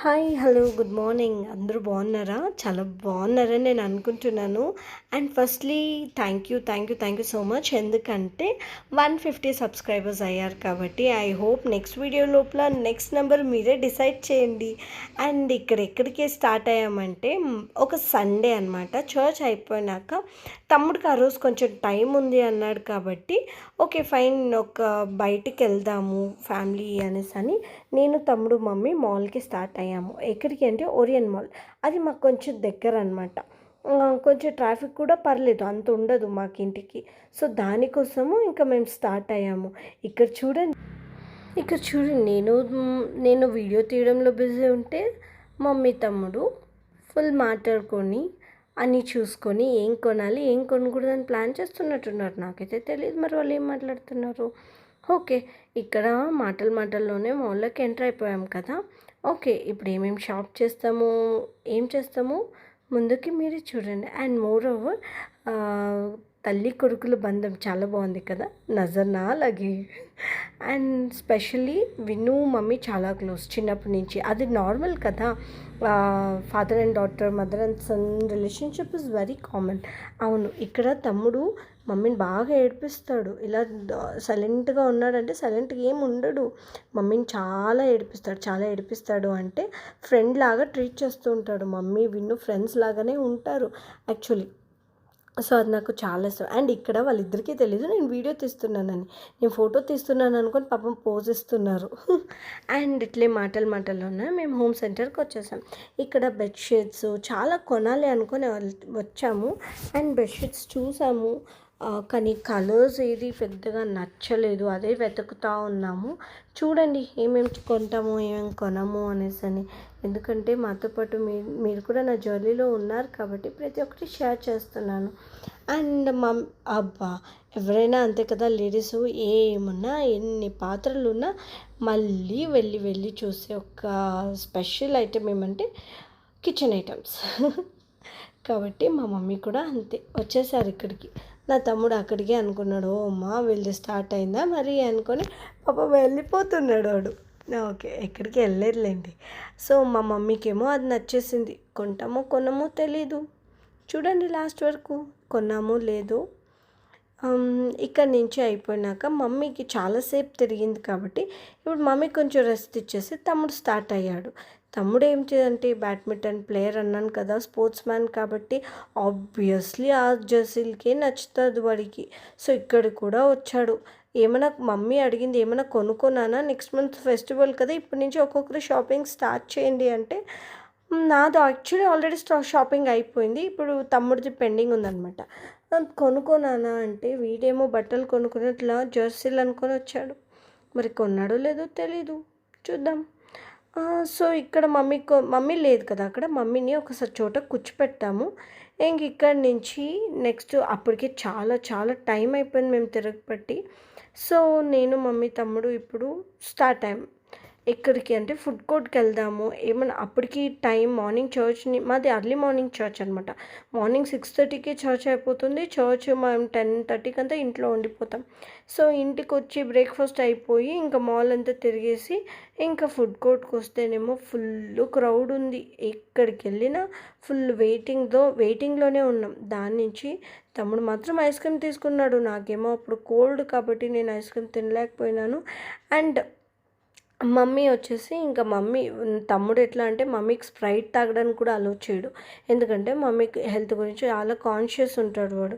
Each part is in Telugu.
హాయ్ హలో గుడ్ మార్నింగ్ అందరూ బాగున్నారా? చాలా బాగున్నారని నేను అనుకుంటున్నాను. And firstly thank you so much. ఎందుకంటే 150 సబ్స్క్రైబర్స్ అయ్యారు కాబట్టి ఐ హోప్ నెక్స్ట్ వీడియో లోపల నెక్స్ట్ నెంబర్ మీరే డిసైడ్ చేయండి. అండ్ ఎక్కడికి స్టార్ట్ అయ్యామంటే ఒక సండే అనమాట. చర్చ్ అయిపోయినాక తమ్ముడికి ఆ రోజు కొంచెం టైం ఉంది అన్నాడు కాబట్టి ఓకే ఫైన్ ఒక బయటికి వెళ్దాము ఫ్యామిలీ అనేసి అని నేను తమ్ముడు మమ్మీ మాల్కి స్టార్ట్ అయ్యాము. ఎక్కడికి అంటే ఓరియన్ మాల్. అది మాకు కొంచెం దగ్గర అనమాట. కొంచెం ట్రాఫిక్ కూడా పర్లేదు, అంత ఉండదు మాకు ఇంటికి. సో దానికోసము ఇంకా మేము స్టార్ట్ అయ్యాము. ఇక్కడ చూడండి నేను వీడియో తీయడంలో బిజీ ఉంటే మమ్మీ తమ్ముడు ఫుల్ మాట్లాడుకొని అన్నీ చూసుకొని ఏం కొనాలి ఏం కొనకూడదని ప్లాన్ చేస్తున్నట్టున్నారు. నాకైతే తెలియదు మరి వాళ్ళు ఏం మాట్లాడుతున్నారు. ఓకే, ఇక్కడ మాటల్లోనే మాల్లోకి ఎంటర్ అయిపోయాం కదా. ఓకే, ఇప్పుడు ఏమేమి షాప్ చేస్తాము ఏం చేస్తాము ముందుకి మీరే చూడండి. అండ్ మోర్ ఓవర్ తల్లి కొడుకుల బంధం చాలా బాగుంది కదా, నజర్ నా లగే. అండ్ స్పెషల్లీ విను మమ్మీ చాలా క్లోజ్ చిన్నప్పటి నుంచి. అది నార్మల్ కదా, father and daughter, mother and son relationship is very common. అవును, ఇక్కడ తమ్ముడు మమ్మీని బాగా ఏడిపిస్తాడు. ఇలా సైలెంట్గా ఉన్నాడంటే సైలెంట్గా ఏం ఉండడు. మమ్మీని చాలా ఏడిపిస్తాడు అంటే ఫ్రెండ్ లాగా ట్రీట్ చేస్తూ ఉంటాడు. మమ్మీ విన్ను ఫ్రెండ్స్ లాగానే ఉంటారు యాక్చువల్లీ. సో అది నాకు చాలా ఇష్టం. అండ్ ఇక్కడ వాళ్ళిద్దరికీ తెలీదు నేను వీడియో తీస్తున్నానని. నేను ఫోటో తీస్తున్నాను అనుకొని పాపం పోజ్ ఇస్తున్నారు. అండ్ ఇట్లే మాటల్లోనే మేము హోమ్ సెంటర్కి వచ్చేసాం. ఇక్కడ బెడ్షీట్స్ చాలా కొనాలి అనుకొని వచ్చాము. అండ్ బెడ్షీట్స్ చూసాము, కానీ కలర్స్ ఏది పెద్దగా నచ్చలేదు. అదే వెతుకుతూ ఉన్నాము. చూడండి ఏమేమి కొంటాము ఏమేమి కొనము అనేసి అని. ఎందుకంటే మాతో పాటు మీరు కూడా నా జర్నీలో ఉన్నారు కాబట్టి ప్రతి ఒక్కటి షేర్ చేస్తున్నాను. అండ్ అబ్బా, ఎవరైనా అంతే కదా లేడీస్, ఏమున్నా ఎన్ని పాత్రలు ఉన్నా మళ్ళీ వెళ్ళి చూసే ఒక స్పెషల్ ఐటెం ఏమంటే కిచెన్ ఐటమ్స్. కాబట్టి మా మమ్మీ కూడా అంతే వచ్చేసారు ఇక్కడికి. నా తమ్ముడు అక్కడికే అనుకున్నాడు, ఓ అమ్మా వెళ్ళి స్టార్ట్ అయిందా మరి అనుకొని పాప వెళ్ళిపోతున్నాడు వాడు. ఓకే, ఎక్కడికి వెళ్ళలేదులేండి. సో మా మమ్మీకేమో అది నచ్చేసింది. కొంటామో కొనమో తెలీదు. చూడండి లాస్ట్ వరకు కొన్నామో లేదో. ఇక్కడి నుంచి అయిపోయినాక మమ్మీకి చాలాసేపు తిరిగింది కాబట్టి ఇప్పుడు మమ్మీ కొంచెం రెస్ట్ ఇచ్చేసి తమ్ముడు స్టార్ట్ అయ్యాడు. తమ్ముడు ఏం చేయాలంటే బ్యాడ్మింటన్ ప్లేయర్ అన్నాను కదా, స్పోర్ట్స్ మ్యాన్ కాబట్టి ఆబ్వియస్లీ ఆ జెర్సీలకే నచ్చుతుంది వాడికి. సో ఇక్కడ కూడా వచ్చాడు. ఏమైనా మమ్మీ అడిగింది ఏమైనా కొనుక్కున్నానా, నెక్స్ట్ మంత్ ఫెస్టివల్ కదా ఇప్పటి నుంచి ఒక్కొక్కరు షాపింగ్ స్టార్ట్ చేయండి అంటే నాది యాక్చువల్లీ ఆల్రెడీ షాపింగ్ అయిపోయింది. ఇప్పుడు తమ్ముడిది పెండింగ్ ఉందన్నమాట. కొనుక్కోనానా అంటే వీడేమో బట్టలు కొనుక్కున్నట్లా జెర్సీలు అనుకొని వచ్చాడు. మరి కొన్నాడో లేదో తెలీదు, చూద్దాం. సో ఇక్కడ మమ్మీ లేదు కదా అక్కడ. మమ్మీని ఒకసారి చోట కూర్చోపెట్టాము. ఇంక ఇక్కడి నుంచి నెక్స్ట్ అప్పటికే చాలా టైం అయిపోయింది మేము తిరగబట్టి. సో నేను మమ్మీ తమ్ముడు ఇప్పుడు స్టార్ట్ అయ్యాం. ఎక్కడికి అంటే ఫుడ్ కోర్ట్కి వెళ్దాము ఏమన్నా. అప్పటికి టైం మార్నింగ్ చర్చ్ని, మాది అర్లీ మార్నింగ్ చర్చ్ అనమాట. మార్నింగ్ 6:30కి చర్చ్ అయిపోతుంది. చర్చ్ మేము 10:30కి అంతా ఇంట్లో ఉండిపోతాం. సో ఇంటికి వచ్చి బ్రేక్ఫాస్ట్ అయిపోయి ఇంకా మాల్ అంతా తిరిగేసి ఇంకా ఫుడ్ కోర్ట్కి వస్తేనేమో ఫుల్ క్రౌడ్ ఉంది. ఎక్కడికి వెళ్ళినా ఫుల్ వెయిటింగ్లోనే ఉన్నాం. దాని నుంచి తమ్ముడు మాత్రం ఐస్ క్రీమ్ తీసుకున్నాడు. నాకేమో అప్పుడు కోల్డ్ కాబట్టి నేను ఐస్ క్రీమ్ తినలేకపోయినాను. అండ్ మమ్మీ వచ్చేసి ఇంకా తమ్ముడు ఎట్లా అంటే మమ్మీకి స్ప్రైట్ తాగడానికి కూడా అలో చేయడు. ఎందుకంటే మమ్మీకి హెల్త్ గురించి చాలా కాన్షియస్ ఉంటాడు వాడు.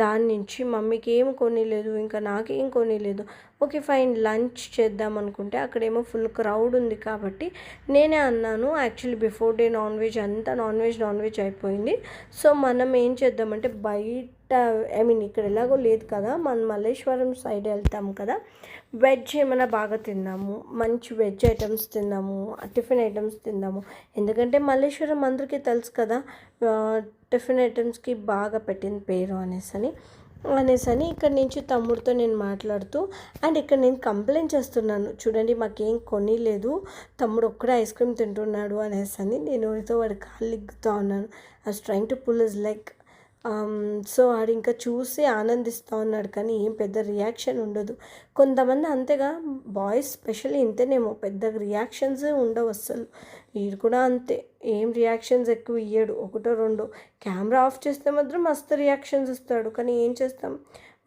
దాని నుంచి మమ్మీకి ఏం కొనిలేదు, ఇంకా నాకేం కొనిలేదు. ఓకే ఫైన్ లంచ్ చేద్దాం అనుకుంటే అక్కడేమో ఫుల్ క్రౌడ్ ఉంది కాబట్టి నేనే అన్నాను actually before day non veg అయిపోయింది. సో మనం ఏం చేద్దామంటే బయట ఇక్కడ ఎలాగో లేదు కదా, మనం మల్లేశ్వరం సైడ్ వెళ్తాం కదా, వెజ్ ఏమైనా బాగా తిందాము, మంచి వెజ్ ఐటమ్స్ తిందాము, టిఫిన్ ఐటమ్స్ తిందాము. ఎందుకంటే మల్లేశ్వరం అందరికీ తెలుసు కదా, టిఫిన్ ఐటమ్స్కి బాగా పెట్టిన పేరు అనేసి ఇక్కడి నుంచి తమ్ముడితో నేను మాట్లాడుతూ అండ్ ఇక్కడ నేను కంప్లైంట్ చేస్తున్నాను, చూడండి మాకేం కొనిలేదు, తమ్ముడు ఒక్కడే ఐస్ క్రీమ్ తింటున్నాడు అనేసి నేను వాడి కాళ్ళు ఇగ్గుతూ ఉన్నాను. I was trying to pull his leg. So ఆడింకా చూసి ఆనందిస్తూ ఉన్నాడు కానీ ఏం పెద్ద రియాక్షన్ ఉండదు. కొంతమంది అంతేగా, బాయ్స్ స్పెషల్లీ ఇంతేనేమో, పెద్ద రియాక్షన్సే ఉండవు అస్సలు. వీడు కూడా అంతే, ఏం రియాక్షన్స్ ఎక్కువ ఇయ్యడు, ఒకటో రెండో. కెమెరా ఆఫ్ చేస్తే మాత్రం మస్తు రియాక్షన్స్ ఇస్తాడు, కానీ ఏం చేస్తాం,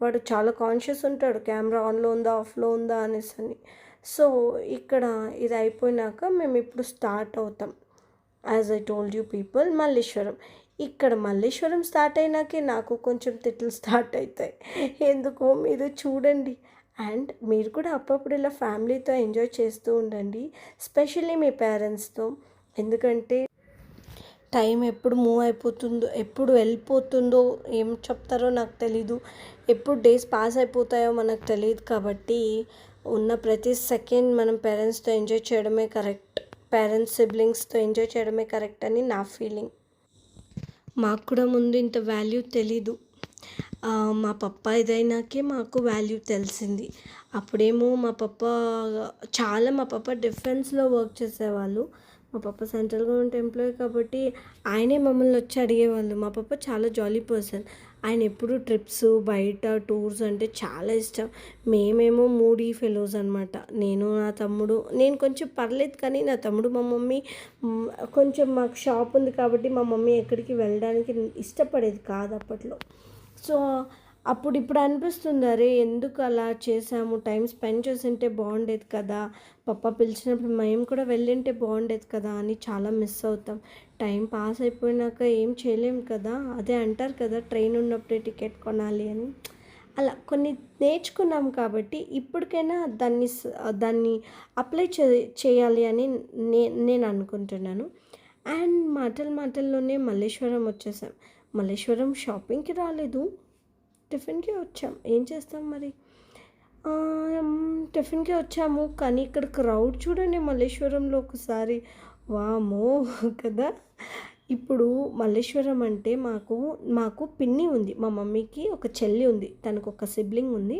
వాడు చాలా కాన్షియస్ ఉంటాడు కెమెరా ఆన్లో ఉందా ఆఫ్లో ఉందా అనేసి. సో ఇక్కడ ఇది అయిపోయినాక మేము ఇప్పుడు స్టార్ట్ అవుతాం. As I told you people, Malleshwaram. ఇక్కడ మల్లేశ్వరం స్టార్ట్ అయినాకే నాకు కొంచెం తిట్లు స్టార్ట్ అవుతాయి, ఎందుకో మీరు చూడండి. అండ్ మీరు కూడా అప్పుడప్పుడు ఇలా ఫ్యామిలీతో ఎంజాయ్ చేస్తూ ఉండండి, స్పెషల్లీ మీ పేరెంట్స్తో. ఎందుకంటే టైం ఎప్పుడు మూవ్ అయిపోతుందో, ఎప్పుడు వెళ్ళిపోతుందో, ఏం చెప్తారో నాకు తెలీదు, ఎప్పుడు డేస్ పాస్ అయిపోతాయో మనకు తెలియదు. కాబట్టి ఉన్న ప్రతి సెకండ్ మనం పేరెంట్స్తో ఎంజాయ్ చేయడమే కరెక్ట్, పేరెంట్స్ సిబ్లింగ్స్తో ఎంజాయ్ చేయడమే కరెక్ట్ అని నా ఫీలింగ్. మాకు కూడా ముందు ఇంత వాల్యూ తెలీదు, మా పప్ప ఇదైనాకే మాకు వాల్యూ తెలిసింది. అప్పుడేమో మా పప్ప డిఫెన్స్లో వర్క్ చేసేవాళ్ళు. మా పప్ప సెంట్రల్ గవర్నమెంట్ ఎంప్లాయీ కాబట్టి ఆయనే మమ్మల్ని వచ్చి అడిగేవాళ్ళు. మా పప్ప చాలా జాలీ పర్సన్, ఆయన ఎప్పుడు ట్రిప్స్, బయట టూర్స్ అంటే చాలా ఇష్టం. మేమేమో మూడీ ఫెలోస్ అనమాట. నా తమ్ముడు, నేను కొంచెం పర్లేదు, కానీ నా తమ్ముడు, మా మమ్మీ కొంచెం, మాకు షాప్ ఉంది కాబట్టి మా మమ్మీ ఎక్కడికి వెళ్ళడానికి ఇష్టపడేది కాదు అప్పట్లో. సో ఇప్పుడు అనిపిస్తుంది, అరే ఎందుకు అలా చేసాము, టైం స్పెండ్ చేసింటే బాగుండేది కదా, పప్ప పిలిచినప్పుడు మేము కూడా వెళ్ళింటే బాగుండేది కదా అని చాలా మిస్ అవుతాం. టైం పాస్ అయిపోయినాక ఏం చేయలేం కదా, అదే అంటారు కదా, ట్రైన్ ఉన్నప్పుడే టికెట్ కొనాలి అని. అలా కొన్ని నేర్చుకున్నాం కాబట్టి ఇప్పటికైనా దాన్ని అప్లై చేయాలి అని నేను అనుకుంటున్నాను. అండ్ మాటల్లోనే మల్లేశ్వరం వచ్చేసాం. మల్లేశ్వరం షాపింగ్కి రాలేదు, టిఫిన్కి వచ్చాం. ఏం చేస్తాం మరి, టిఫిన్కి వచ్చాము. కానీ ఇక్కడ క్రౌడ్ చూడండి మల్లేశ్వరంలో ఒకసారి, వామో కదా. ఇప్పుడు మల్లేశ్వరం అంటే మాకు పిన్ని ఉంది, మా మమ్మీకి ఒక చెల్లి ఉంది, తనకు ఒక సిబ్లింగ్ ఉంది.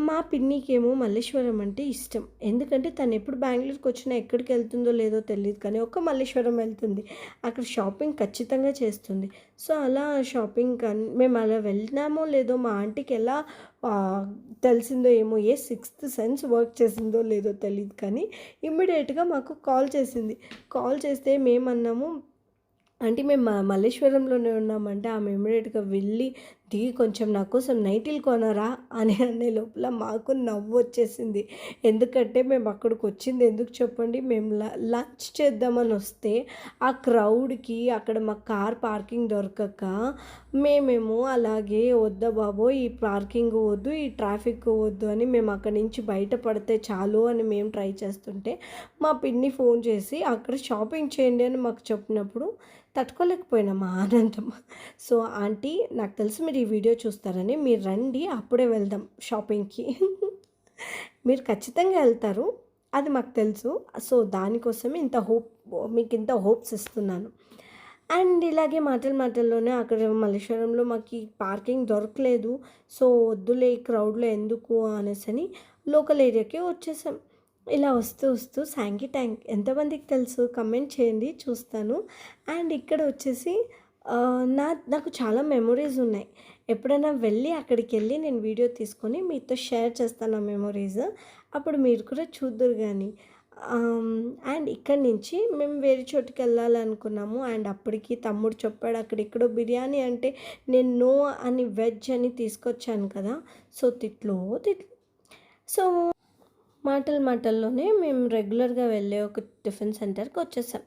మా పిన్నికేమో మల్లేశ్వరం అంటే ఇష్టం, ఎందుకంటే తను ఎప్పుడు బెంగళూరుకి వచ్చినా ఎక్కడికి వెళ్తుందో లేదో తెలియదు, కానీ ఒక్క మల్లేశ్వరం వెళ్తుంది, అక్కడ షాపింగ్ ఖచ్చితంగా చేస్తుంది. సో అలా షాపింగ్ కానీ మేము అలా వెళ్ళినామో లేదో, మా ఆంటీకి ఎలా తెలిసిందో ఏమో, సిక్స్త్ సెన్స్ వర్క్ చేసిందో లేదో తెలియదు, కానీ ఇమ్మీడియట్గా మాకు కాల్ చేస్తే మేమన్నాము, అంటే మేము మల్లేశ్వరంలోనే ఉన్నామంటే ఆమె ఇమ్మీడియట్గా వెళ్ళి దిగి, కొంచెం నా కోసం నైటీలు కొనరా అని అనే లోపల మాకు నవ్వు వచ్చేసింది. ఎందుకంటే మేము అక్కడికి వచ్చింది ఎందుకు చెప్పండి, మేము లంచ్ చేద్దామని వస్తే ఆ క్రౌడ్కి అక్కడ మా కార్ పార్కింగ్ దొరకక మేమేమో అలాగే, వద్దా బాబో ఈ పార్కింగ్ వద్దు, ఈ ట్రాఫిక్ వద్దు అని మేము అక్కడి నుంచి బయటపడితే చాలు అని మేము ట్రై చేస్తుంటే, మా పిన్ని ఫోన్ చేసి అక్కడ షాపింగ్ చేయండి అని మాకు చెప్పినప్పుడు తట్టుకోలేకపోయినా మా ఆనందం. సో ఆంటీ, నాకు తెలుసు మీరు ఈ వీడియో చూస్తారని, మీరు రండి అప్పుడే వెళ్దాం షాపింగ్కి, మీరు ఖచ్చితంగా వెళ్తారు, అది మాకు తెలుసు. సో దానికోసమే మీకు ఇంత హోప్స్ ఇస్తున్నాను. అండ్ ఇలాగే మాటల్లోనే అక్కడ మల్లేశ్వరంలో మాకు పార్కింగ్ దొరకలేదు. సో వద్దులే ఈ క్రౌడ్లో ఎందుకు అనేసి లోకల్ ఏరియాకి వచ్చేసాం. ఇలా వస్తూ శాంకీ ట్యాంక్ ఎంతమందికి తెలుసు కమెంట్ చేయండి, చూస్తాను. అండ్ ఇక్కడ వచ్చేసి నాకు చాలా మెమొరీస్ ఉన్నాయి. ఎప్పుడైనా అక్కడికి వెళ్ళి నేను వీడియో తీసుకొని మీతో షేర్ చేస్తాను ఆ మెమొరీస్, అప్పుడు మీరు కూడా చూద్దురు కానీ. అండ్ ఇక్కడి నుంచి మేము వేరే చోటుకి వెళ్ళాలనుకున్నాము. అండ్ అప్పటికి తమ్ముడు చెప్పాడు అక్కడెక్కడో బిర్యానీ అంటే, నేను నో అని వెజ్ అని తీసుకొచ్చాను కదా. సో తిట్లు. సో మాటల్లోనే మేము రెగ్యులర్గా వెళ్ళే ఒక టిఫిన్ సెంటర్కి వచ్చేసాం.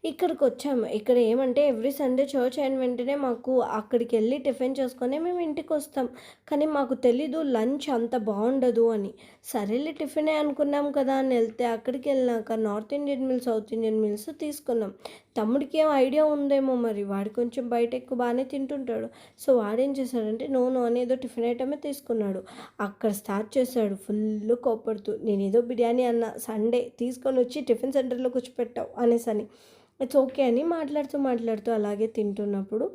ఇక్కడికి వచ్చాము. ఇక్కడ ఏమంటే ఎవ్రీ సండే చర్చ్ అయిన వెంటనే మాకు అక్కడికి వెళ్ళి టిఫిన్ చేసుకొని మేము ఇంటికి వస్తాం. కానీ మాకు తెలీదు లంచ్ అంత బాగుండదు అని. సరేలే టిఫినే అనుకున్నాం కదా అని వెళ్తే, అక్కడికి వెళ్ళినాక north Indian meals, south Indian meals తీసుకున్నాం. తమ్ముడికి ఏం ఐడియా ఉందేమో మరి, వాడు కొంచెం బయట ఎక్కువ బాగానే తింటుంటాడు. సో వాడేం చేశాడంటే నో అని ఏదో టిఫిన్ ఐటమే తీసుకున్నాడు. అక్కడ స్టార్ట్ చేశాడు ఫుల్ కోపడుతూ, నేను ఏదో బిర్యానీ అన్న, సండే తీసుకొని వచ్చి టిఫిన్ సెంటర్లో కూర్చోపెట్టావు అనేసి. ఇట్స్ ఓకే అని మాట్లాడుతూ అలాగే తింటున్నప్పుడు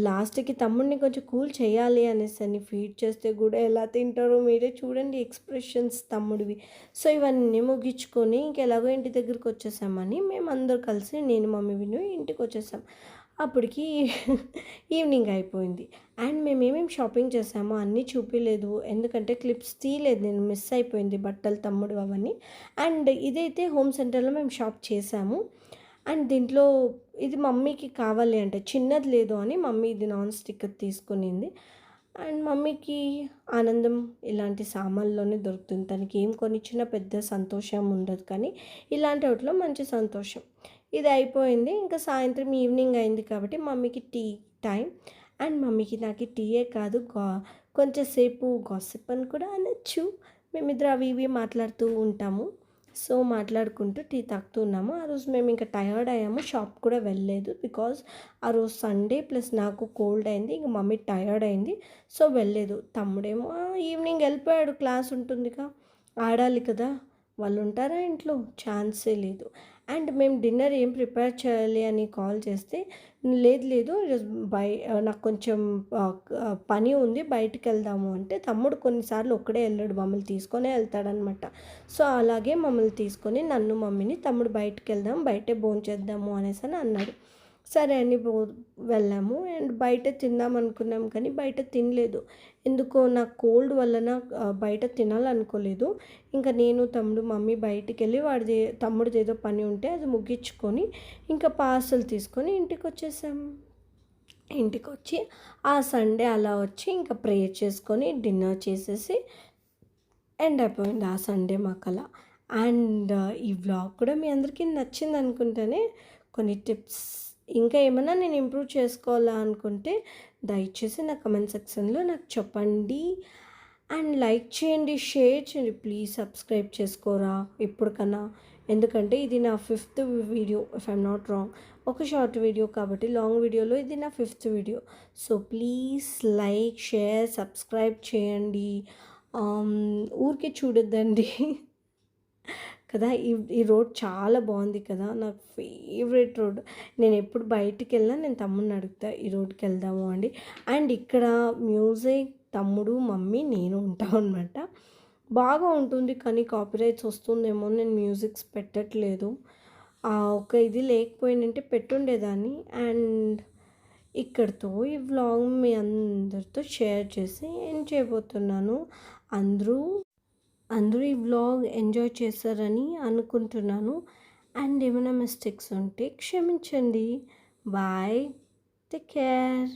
లాస్ట్కి తమ్ముడిని కొంచెం కూల్ చేయాలి అనేసి ఫీడ్ చేస్తే కూడా ఎలా తింటారో మీరే చూడండి ఎక్స్ప్రెషన్స్ తమ్ముడివి. సో ఇవన్నీ ముగించుకొని ఇంకెలాగో ఇంటి దగ్గరికి వచ్చేసామని మేము అందరూ కలిసి, నేను మమ్మీ విను ఇంటికి వచ్చేసాం. అప్పటికి ఈవినింగ్ అయిపోయింది. అండ్ మేమేమేమి షాపింగ్ చేసామో అన్నీ చూపియలేదు. ఎందుకంటే క్లిప్స్ తీయలేదు నేను, మిస్ అయిపోయింది బట్టలు తమ్ముడు అవన్నీ. అండ్ ఇదైతే హోమ్ సెంటర్‌లో మేము షాప్ చేసాము. అండ్ దీంట్లో ఇది మమ్మీకి కావాలి అంటే చిన్నది లేదు అని మమ్మీ ఇది నాన్ స్టిక్కర్ తీసుకునింది. అండ్ మమ్మీకి ఆనందం ఇలాంటి సామాన్లోనే దొరుకుతుంది. తనకి ఏం కొనిచ్చినా పెద్ద సంతోషం ఉండదు, కానీ ఇలాంటి వాటిలో మంచి సంతోషం. ఇది అయిపోయింది. ఇంకా సాయంత్రం ఈవినింగ్ అయింది కాబట్టి మమ్మీకి టీ టైం. అండ్ మమ్మీకి నాకు టీయే కాదు, కొంచెం సేపు గాసిప్ అని కూడా అనొచ్చు. మేమిద్దరం అవి ఇవి మాట్లాడుతూ ఉంటాము. సో మాట్లాడుకుంటూ టీ తాగుతూ ఉన్నాము. ఆ రోజు మేము ఇంకా టయర్డ్ అయ్యాము, షాప్ కూడా వెళ్ళలేదు. బికాజ్ ఆ రోజు సండే ప్లస్ నాకు కోల్డ్ అయింది, ఇంక మమ్మీ టయర్డ్ అయింది. సో వెళ్ళలేదు. తమ్ముడేమో ఈవినింగ్ వెళ్ళిపోయాడు, క్లాస్ ఉంటుందిగా, ఆడాలి కదా, వాళ్ళు ఉంటారా ఇంట్లో, ఛాన్సే లేదు. అండ్ మేము డిన్నర్ ఏం ప్రిపేర్ చేయాలి అని కాల్ చేస్తే లేదు లేదు ఈరోజు నాకు కొంచెం పని ఉంది, బయటికి వెళ్దాము అంటే, తమ్ముడు కొన్నిసార్లు ఒక్కడే వెళ్ళాడు, మమ్మల్ని తీసుకొనే వెళ్తాడనమాట. సో అలాగే మమ్మల్ని తీసుకొని నన్ను మమ్మీని తమ్ముడు బయటికి వెళ్దాం, బయటే భోంచేద్దాము అనేసి అని అన్నాడు. సరే అని వెళ్ళాము. అండ్ బయట తిందాం అనుకున్నాం కానీ బయట తినలేదు. ఎందుకో నాకు కోల్డ్ వలన బయట తినాలనుకోలేదు. ఇంకా నేను తమ్ముడు మమ్మీ బయటికెళ్ళి తమ్ముడిది ఏదో పని ఉంటే అది ముగించుకొని ఇంకా పార్సల్ తీసుకొని ఇంటికి వచ్చేసాము. ఇంటికొచ్చి ఆ సండే అలా వచ్చి ఇంకా ప్రేయర్ చేసుకొని డిన్నర్ చేసేసి ఎండ్ అయిపోయింది ఆ సండే మాకలా. అండ్ ఈ వ్లాగ్ కూడా మీ అందరికీ నచ్చింది అనుకుంటేనే. కొన్ని టిప్స్ ఇంకా ఏమన్నా నేను ఇంప్రూవ్ చేసుకోవాలా అనుకుంటే దయచేసి నా కమెంట్ సెక్షన్లో నాకు చెప్పండి. అండ్ లైక్ చేయండి, షేర్ చేయండి, ప్లీజ్ సబ్స్క్రైబ్ చేసుకోరా ఇప్పటికన్నా. ఎందుకంటే ఇది నా 5th video if I'm not wrong. ఒక షార్ట్ వీడియో కాబట్టి లాంగ్ వీడియోలో ఇది నా 5th video. So please like, share, subscribe చేయండి. ఊరికే చూడొద్దండి కదా. ఈ రోడ్ చాలా బాగుంది కదా, నాకు ఫేవరెట్ రోడ్. నేను ఎప్పుడు బయటికి వెళ్ళినా నేను తమ్ముడిని అడుగుతా ఈ రోడ్కి వెళ్దాము అండి. అండ్ ఇక్కడ మ్యూజిక్ తమ్ముడు, మమ్మీ, నేను ఉంటాం అనమాట. బాగా ఉంటుంది కానీ కాపీరైట్స్ వస్తుందేమో, నేను మ్యూజిక్స్ పెట్టట్లేదు. ఒక ఇది లేకపోయిందంటే పెట్టుండేదాన్ని. అండ్ ఇక్కడితో ఈ వ్లాగ్ మీ అందరితో షేర్ చేసి ఎండ్ చేయబోతున్నాను. అందరూ ఈ వ్లాగ్ ఎంజాయ్ చేశారని అనుకుంటున్నాను. అండ్ ఏమైనా మిస్టేక్స్ ఉంటే క్షమించండి. Bye, take care.